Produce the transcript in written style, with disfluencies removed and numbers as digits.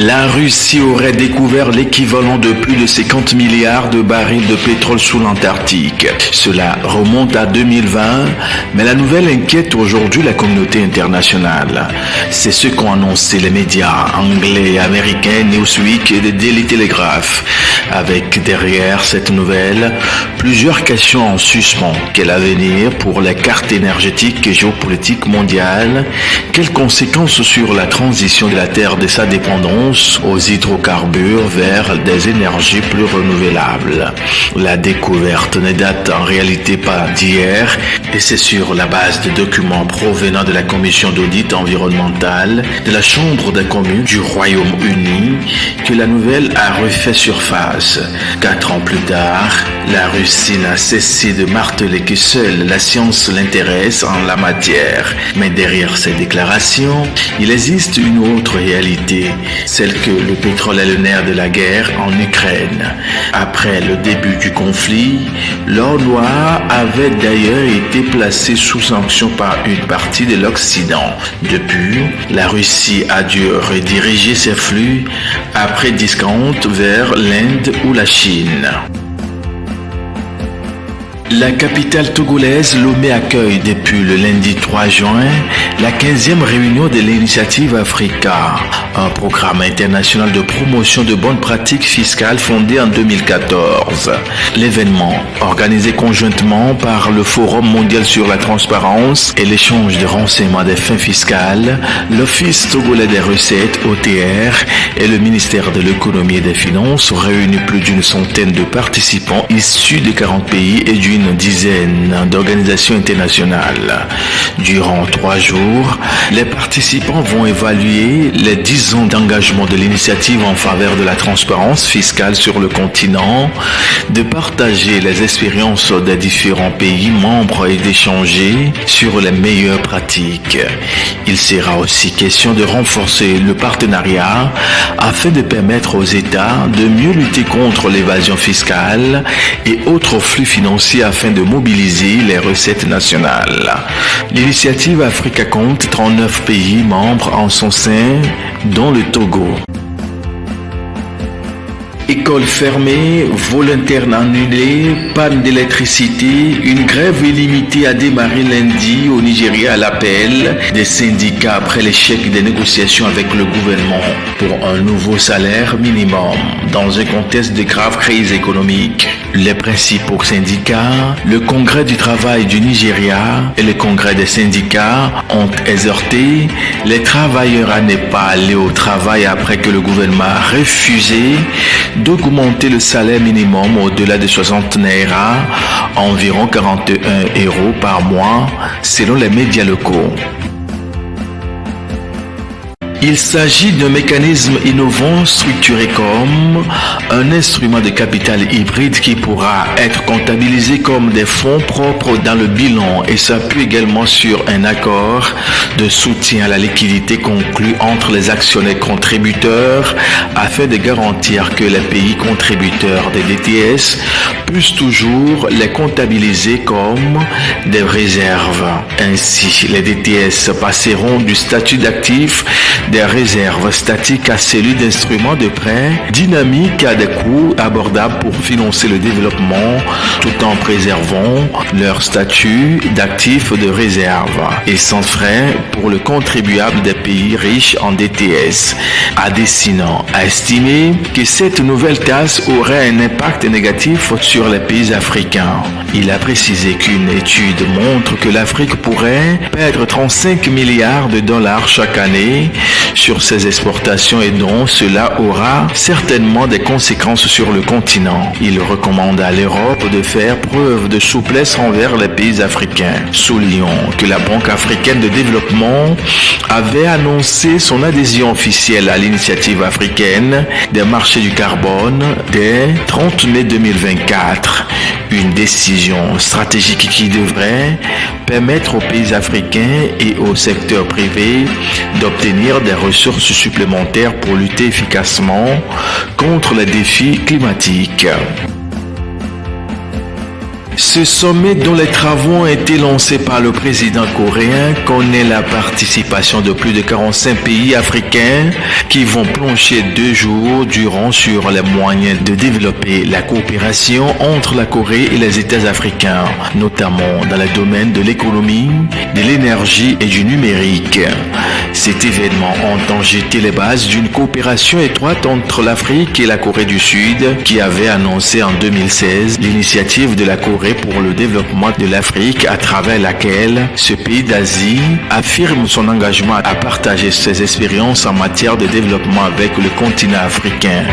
La Russie aurait découvert l'équivalent de plus de 50 milliards de barils de pétrole sous l'Antarctique. Cela remonte à 2020, mais la nouvelle inquiète aujourd'hui la communauté internationale. C'est ce qu'ont annoncé les médias anglais et américains Newsweek et The Daily Telegraph. Avec derrière cette nouvelle, plusieurs questions en suspens. Quel avenir pour les cartes énergétiques et géopolitiques mondiales? Quelles conséquences sur la transition de la Terre de sa dépendance aux hydrocarbures vers des énergies plus renouvelables? La découverte ne date en réalité pas d'hier et c'est sur la base de documents provenant de la Commission d'audit environnemental de la Chambre des communes du Royaume-Uni que la nouvelle a refait surface. 4 ans plus tard, la Russie n'a cessé de marteler que seule la science l'intéresse en la matière. Mais derrière ces déclarations, il existe une autre réalité, celle que le pétrole est le nerf de la guerre en Ukraine. Après le début du conflit, l'or noir avait d'ailleurs été placé sous sanction par une partie de l'Occident. Depuis, la Russie a dû rediriger ses flux après discount vers l'Inde ou la Chine. La capitale togolaise, Lomé, accueille depuis le lundi 3 juin la 15e réunion de l'Initiative Africa, un programme international de promotion de bonnes pratiques fiscales fondé en 2014. L'événement, organisé conjointement par le Forum mondial sur la transparence et l'échange de renseignements des fins fiscales, l'Office togolais des recettes OTR et le ministère de l'économie et des finances réunit plus d'une centaine de participants issus de 40 pays et d'une dizaine d'organisations internationales. Durant 3 jours, les participants vont évaluer les 10 ans d'engagement de l'initiative en faveur de la transparence fiscale sur le continent, de partager les expériences des différents pays membres et d'échanger sur les meilleures pratiques. Il sera aussi question de renforcer le partenariat afin de permettre aux États de mieux lutter contre l'évasion fiscale et autres flux financiers afin de mobiliser les recettes nationales. L'initiative Africa compte 39 pays membres en son sein, dont le Togo. Écoles fermées, vols internes annulés, panne d'électricité, une grève illimitée a démarré lundi au Nigeria à l'appel des syndicats après l'échec des négociations avec le gouvernement pour un nouveau salaire minimum dans un contexte de grave crise économique. Les principaux syndicats, le Congrès du travail du Nigeria et le Congrès des syndicats ont exhorté les travailleurs à ne pas aller au travail après que le gouvernement a refusé d'augmenter le salaire minimum au-delà de 60 naira, environ 41 € par mois, selon les médias locaux. Il s'agit d'un mécanisme innovant structuré comme un instrument de capital hybride qui pourra être comptabilisé comme des fonds propres dans le bilan et s'appuie également sur un accord de soutien à la liquidité conclu entre les actionnaires contributeurs afin de garantir que les pays contributeurs des DTS puissent toujours les comptabiliser comme des réserves. Ainsi, les DTS passeront du statut d'actifs des réserves statiques à celui d'instruments de prêt dynamiques à des coûts abordables pour financer le développement tout en préservant leur statut d'actifs de réserve et sans frais pour le contribuable des pays riches en DTS. Adesina a estimé que cette nouvelle taxe aurait un impact négatif sur les pays africains. Il a précisé qu'une étude montre que l'Afrique pourrait perdre 35 milliards de dollars chaque année sur ses exportations et dont cela aura certainement des conséquences sur le continent. Il recommande à l'Europe de faire preuve de souplesse envers les pays africains. Soulignons que la Banque africaine de développement avait annoncé son adhésion officielle à l'initiative africaine des marchés du carbone dès 30 mai 2024. Une décision stratégique qui devrait permettre aux pays africains et au secteur privé d'obtenir des ressources supplémentaires pour lutter efficacement contre les défis climatiques. Ce sommet, dont les travaux ont été lancés par le président coréen, connaît la participation de plus de 45 pays africains qui vont plancher 2 jours durant sur les moyens de développer la coopération entre la Corée et les États africains, notamment dans les domaines de l'économie, de l'énergie et du numérique. Cet événement entend jeter les bases d'une coopération étroite entre l'Afrique et la Corée du Sud, qui avait annoncé en 2016 l'initiative de la Corée pour le développement de l'Afrique, à travers laquelle ce pays d'Asie affirme son engagement à partager ses expériences en matière de développement avec le continent africain.